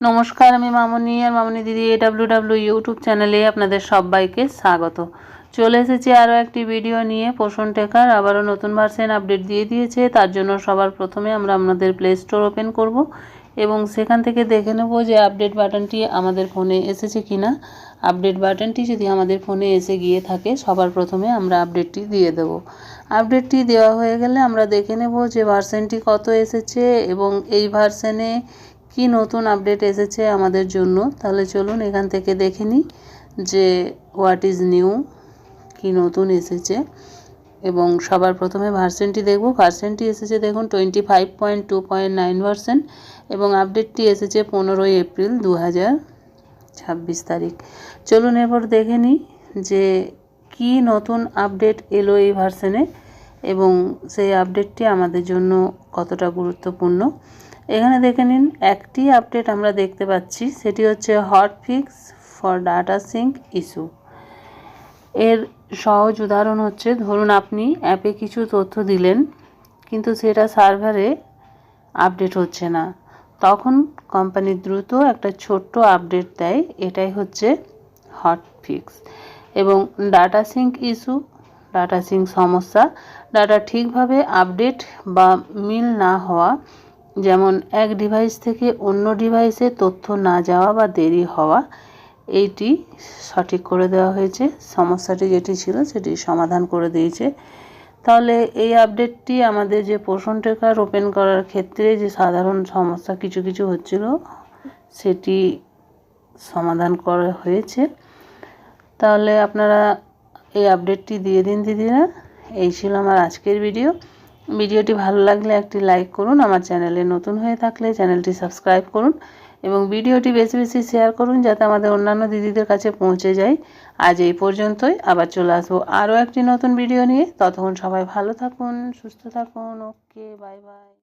নমস্কার, আমি মামনি আর মামনি দিদি AWW ইউটিউব চ্যানেলে আপনাদের সবাইকে স্বাগত। চলে এসেছি আরও একটি ভিডিও নিয়ে। পোষণ টেকার আবারও নতুন ভার্সন আপডেট দিয়ে দিয়েছে। তার জন্য সবার প্রথমে আমরা আপনাদের প্লে স্টোর ওপেন করব এবং সেখান থেকে দেখে নেব যে আপডেট বাটনটি আমাদের ফোনে এসেছে কিনা। আপডেট বাটনটি যদি আমাদের ফোনে এসে গিয়ে থাকে, সবার প্রথমে আমরা আপডেটটি দিয়ে দেব। আপডেটটি দেওয়া হয়ে গেলে আমরা দেখে নেব যে ভার্সনটি কত এসেছে এবং এই ভার্সনে কি নতুন আপডেট এসেছে আমাদের জন্য। তাহলে চলুন এখান থেকে দেখে নিই যে হোয়াট ইজ নিউ, কি নতুন এসেছে। এবং সবার প্রথমে ভার্সনটি দেখব। ভার্সনটি এসেছে দেখুন 25.2.9 ভার্সন এবং আপডেটটি এসেছে 15 এপ্রিল 2026 তারিখ। চলুন এরপর দেখে নিই যে কি নতুন আপডেট এলো এই ভার্সনে এবং সেই আপডেটটি আমাদের জন্য কতটা গুরুত্বপূর্ণ। এখানে দেখে নিন, একটি আপডেট আমরা দেখতে পাচ্ছি, সেটি হচ্ছে hot fix for data sync issue. এর সহজ উদাহরণ হচ্ছে, ধরুন আপনি অ্যাপে কিছু তথ্য দিলেন কিন্তু সেটা সার্ভারে আপডেট হচ্ছে না, তখন কোম্পানি দ্রুত একটা ছোট্ট আপডেট দেয়, এটাই হচ্ছে হট ফিক্স। এবং data sync issue, data sync সমস্যা, ডাটা ঠিকভাবে আপডেট বা মিল না হওয়া, যেমন এক ডিভাইস থেকে অন্য ডিভাইসে তথ্য না যাওয়া বা দেরি হওয়া, এইটি সঠিক করে দেওয়া হয়েছে। সমস্যাটি যেটি ছিল সেটি সমাধান করে দিয়েছে। তাহলে এই আপডেটটি আমাদের যে পোষণ টেকার ওপেন করার ক্ষেত্রে যে সাধারণ সমস্যা কিছু কিছু হচ্ছিল, সেটি সমাধান করা হয়েছে। তাহলে আপনারা এই আপডেটটি দিয়ে দিন দিদিরা। এই ছিল আমার আজকের ভিডিওটি ভালো লাগলে একটি লাইক করুন, আমার চ্যানেলে নতুন হয়ে থাকলে চ্যানেলটি সাবস্ক্রাইব করুন এবং ভিডিওটি বেশি বেশি শেয়ার করুন যাতে আমাদের অন্যান্য দিদিদের কাছে পৌঁছে যায়। আজ এই পর্যন্তই, আবার চলে আসবো আরও একটি নতুন ভিডিও নিয়ে। ততক্ষণ সবাই ভালো থাকুন, সুস্থ থাকুন। ওকে, বাই বাই।